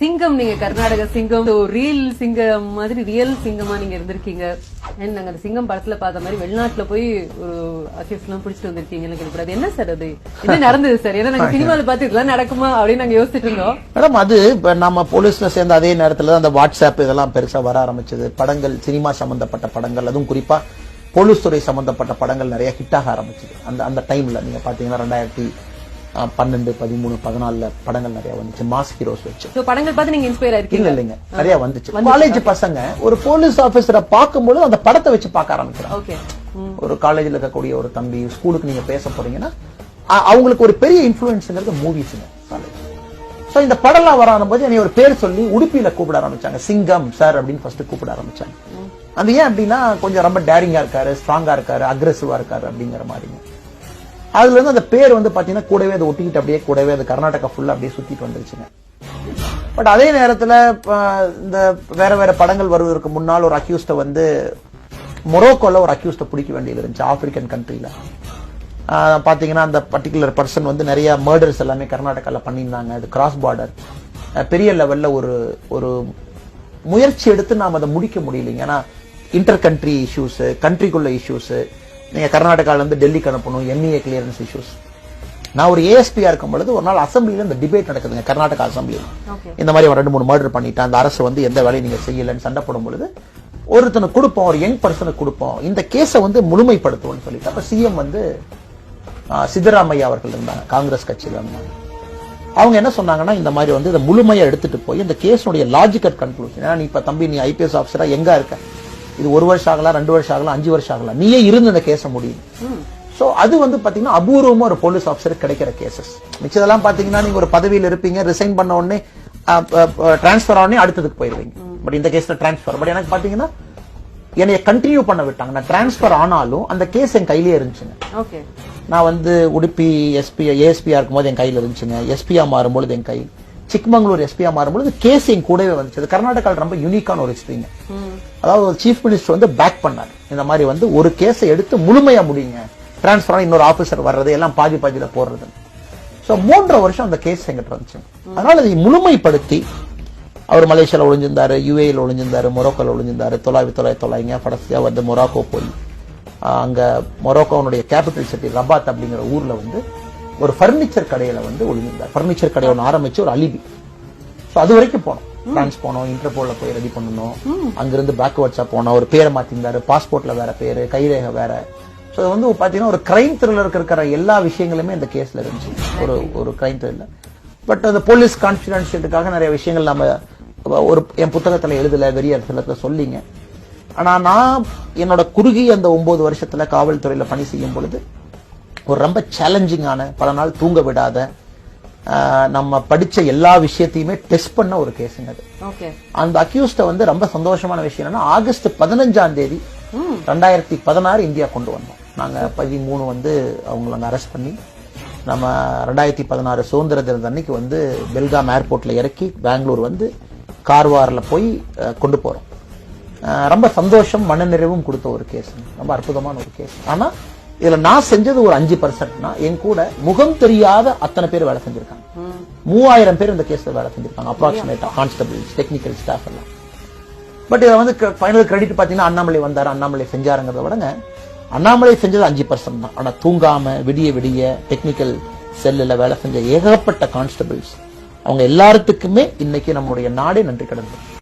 சிங்கம், நீங்க கர்நாடக சிங்கம், ரீல் சிங்கம் மாதிரி ரியல் சிங்கமா நீங்க இருந்திருக்கீங்க. அண்ட் நாங்க அந்த சிங்கம் படத்துல பார்த்த மாதிரி வெளிநாட்டுல போய் ஒரு அக்யூஸ் எல்லாம் பிடிச்சிட்டு வந்திருக்கீங்க. எனக்கு அது என்ன சார், அது என்ன நடந்தது சார்? ஏன்னா நாங்க சினிமால பார்த்து இதெல்லாம் நடக்குமா அப்படின்னு நாங்க யோசிச்சுட்டு இருந்தோம். மேடம், அது நம்ம போலீஸ்ல சேர்ந்த அதே நேரத்துல அந்த வாட்ஸ்அப் இதெல்லாம் பெருசா வர ஆரம்பிச்சது. படங்கள், சினிமா சம்பந்தப்பட்ட படங்கள், அதுவும் குறிப்பா போலீஸ் துறை சம்பந்தப்பட்ட படங்கள் நிறைய ஹிட் ஆக ஆரம்பிச்சது. அந்த டைம்ல நீங்க பாத்தீங்கன்னா 2012, 13, 14 படங்கள் நிறைய வந்துச்சு. மாஸ் ஹீரோஸ் வச்சு படங்கள் பார்த்து நீங்க இன்ஸ்பயர் ஆயிருக்கீங்க? இல்லைங்க, நிறைய வந்துச்சு. காலேஜ் பசங்க ஒரு போலீஸ் ஆபீசரை பார்க்கும்போது அந்த படத்தை வச்சு பார்க்க ஆரம்பிக்கிறாங்க. ஒரு காலேஜ்ல இருக்கக்கூடிய ஒரு தம்பி, ஸ்கூலுக்கு நீங்க பேச போறீங்கன்னா அவங்களுக்கு ஒரு பெரிய இன்ஃபுளுன்ஸ்ங்கிறது மூவிஸ்ங்க காலேஜ். சோ இந்த படம்லாம் வர ஆரம்பிச்சு என்னை ஒரு பேர் சொல்லி உடுப்பியில கூப்பிட ஆரம்பிச்சாங்க. சிங்கம் சார் அப்படின்னு ஃபர்ஸ்ட் கூப்பிட ஆரம்பிச்சாங்க. அது ஏன் அப்படின்னா கொஞ்சம் ரொம்ப டேரிங்கா இருக்காரு, ஸ்ட்ராங்கா இருக்காரு, அக்ரெசிவா இருக்காரு அப்படிங்கிற மாதிரிங்க. அதுல இருந்து அந்த பேர் வந்து பாத்தீங்கன்னா கூடவே அதை ஒட்டிக்கிட்டு அப்படியே கூடவே அது கர்நாடகா ஃபுல்லா அப்படியே சுத்திட்டு வந்துருச்சுங்க. பட் அதே நேரத்துல இந்த வேற வேற படங்கள் வருவதற்கு முன்னால் ஒரு அக்யூஸ்ட வந்து மொரோக்கோல ஒரு அக்யூஸ்ட பிடிக்க வேண்டியது இருந்துச்சு. ஆப்பிரிக்கன் கண்ட்ரில பாத்தீங்கன்னா அந்த பர்டிகுலர் பர்சன் வந்து நிறைய மர்டர்ஸ் எல்லாமே கர்நாடகால பண்ணியிருந்தாங்க. அது கிராஸ் பார்டர் பெரிய லெவல்ல ஒரு முயற்சி எடுத்து நாம அதை முடிக்க முடியலைங்க. ஏன்னா இன்டர் கண்ட்ரி இஷ்யூஸ், கண்ட்ரிக்குள்ள இஷ்யூஸ், நீங்க கர்நாடகால இருந்து டெல்லிக்கு அனுப்பணும், எம்இஏ கிளியரன்ஸ் இஷ்யூஸ். நான் ஒரு ஏஎஸ்பியா இருக்கும் பொழுது ஒரு நாள் அசம்பிளில இந்த டிபேட் நடக்குதுங்க, கர்நாடகா அசம்பிளில. இந்த மாதிரி 2-3 மர்டர் பண்ணிட்டான், அந்த அரசு வந்து எந்த வேலையும் நீங்க செய்யலன்னு சண்டை போடும் பொழுது ஒருத்தனுக்கு கொடுப்போம், ஒரு யங் பர்சனுக்கு கொடுப்போம், இந்த கேஸை வந்து முழுமைப்படுத்துவோம்னு சொல்லிட்டு அப்ப சிஎம் வந்து சித்தராமையா அவர்கள் இருந்தாங்க, காங்கிரஸ் கட்சியில இருந்தாங்க. அவங்க என்ன சொன்னாங்கன்னா, இந்த மாதிரி வந்து இதை முழுமையா எடுத்துட்டு போய் இந்த கேஸுடைய லாஜிக்கல் கன்க்ளூஷன். ஏன்னா நீ இப்ப தம்பி, நீ ஐபிஎஸ் ஆஃபீஸரா எங்க இருக்க, இது 1 வருஷம் ஆகலாம், 2 வருஷம் ஆகலாம், 5 வருஷம் ஆகலாம், நீயே இருந்து இந்த கேஸ முடியும். சோ அது வந்து பாத்தீங்கன்னா அபூர்வமா ஒரு போலீஸ் ஆஃபீஸருக்கு கிடைக்கிற கேசஸ். மிச்சதெல்லாம் பாத்தீங்கன்னா நீங்க ஒரு பதவியில் இருப்பீங்க, ரிசைன் பண்ண உடனே டிரான்ஸ்பர் ஆனே அடுத்ததுக்கு போயிருவீங்க. பட் இந்த கேஸ்ல டிரான்ஸ்பர். பட் எனக்கு பாத்தீங்கன்னா என்னைய கண்டினியூ பண்ண விட்டாங்க. நான் டிரான்ஸ்பர் ஆனாலும் அந்த கேஸ் என் கையிலேயே இருந்துச்சுங்க. நான் வந்து உடுப்பி ஏஎஸ்பியா இருக்கும்போது என் கையில இருந்துச்சுங்க. எஸ்பியா மாறும்போது என் கையில், சிக்மங்களூர் எஸ்பியா மாறும்போது கேஸ் என் கூடவே வந்துச்சு. கர்நாடகாவில் ரொம்ப யூனிக்கான ஒரு ஹிஸ்டரிங்க. அதாவது ஒரு சீஃப் மினிஸ்டர் வந்து பேக் பண்ணாரு, இந்த மாதிரி வந்து ஒரு கேஸை எடுத்து முழுமையா முடியுங்க, டிரான்ஸ்பர் ஆன இன்னொரு ஆபீசர் வர்றது எல்லாம் பாதியில போடுறது. சோ 3.5 வருஷம் அந்த கேஸ் எங்கிட்ட வந்துச்சு. அதனால அதை முழுமைப்படுத்தி அவர் மலேசியால ஒளிஞ்சிருந்தாரு, யுஏல ஒளிஞ்சிருந்தாரு, மொரோக்கோல ஒளிஞ்சிருந்தாரு. தொலைங்க கடைசியா வந்து மொராக்கோ போய் அங்க மொரோக்கோனுடைய கேபிட்டல் சிட்டி ரபாத் அப்படிங்கிற ஊர்ல வந்து ஒரு பர்னிச்சர் கடையில வந்து ஒளிஞ்சிருந்தார். பர்னிச்சர் கடை ஒன்று ஆரம்பிச்சு ஒரு அலிபி. அது வரைக்கும் போனோம், பிரான்ஸ் போனோம், இன்டர்போல்ல போய் ரெடி பண்ணணும். அங்கிருந்து பேக்வர்ட்ஸா போனோம். ஒரு பேரை மாத்திருந்தாரு, பாஸ்போர்ட்ல வேற பேரு, கைரேகை வேற. சோ வந்து பாத்தீங்கன்னா ஒரு கிரைம் த்ரில்லருக்கு இருக்கிற எல்லா விஷயங்களுமே இந்த கேஸ்ல இருந்துச்சு. ஒரு கிரைம் த்ரில்லர். பட் அந்த போலீஸ் கான்பிடென்ஷியலுக்காக நிறைய விஷயங்கள் நம்ம என் புத்தகத்துல எழுதல, வெறியத்துல சொல்லிங்க. ஆனா நான் என்னோட குறுகிய அந்த 9 வருஷத்துல காவல்துறையில பணி செய்யும் பொழுது ஒரு ரொம்ப சேலஞ்சிங்கான, பல நாள் தூங்க விடாத, நம்ம படிச்ச எல்லா விஷயத்தையுமே டெஸ்ட் பண்ண ஒரு கேஸுங்க அது. அந்த அக்யூஸ்ட வந்து ரொம்ப சந்தோஷமான விஷயம் என்னன்னா, ஆகஸ்ட் 15ஆம் தேதி 2016 இந்தியா கொண்டு வந்தோம். நாங்க 13 வந்து அவங்களை அரெஸ்ட் பண்ணி நம்ம 2016 சுதந்திர தின அன்னைக்கு வந்து பெல்காம் ஏர்போர்ட்ல இறக்கி பெங்களூர் வந்து கார்வார்ல போய் கொண்டு போறோம். ரொம்ப சந்தோஷம், மனநிறைவும் கொடுத்த ஒரு கேஸ், ரொம்ப அற்புதமான ஒரு கேஸ். ஆனா இதுல நான் செஞ்சது ஒரு 5%. என் கூட முகம் தெரியாத அத்தனை பேர் வேலை செஞ்சிருக்காங்க. 3000 பேர் இந்த கேஸ்ல வேலை செஞ்சிருக்காங்க, அப்ராக்சிமேட்டா, கான்ஸ்டபிள்ஸ், டெக்னிக்கல் ஸ்டாஃப் எல்லாம். பட் இதை வந்து ஃபைனல் கிரெடிட் பாத்தீங்கன்னா அண்ணாமலை வந்தாரு, அண்ணாமலை செஞ்சாருங்கிறத விடங்க, அண்ணாமலை செஞ்சது 5% தான். ஆனா தூங்காம விடிய டெக்னிக்கல் செல்லுல வேலை செஞ்ச ஏகப்பட்ட கான்ஸ்டபிள்ஸ், அவங்க எல்லாத்துக்குமே இன்னைக்கு நம்முடைய நாடே நன்றி கடந்து.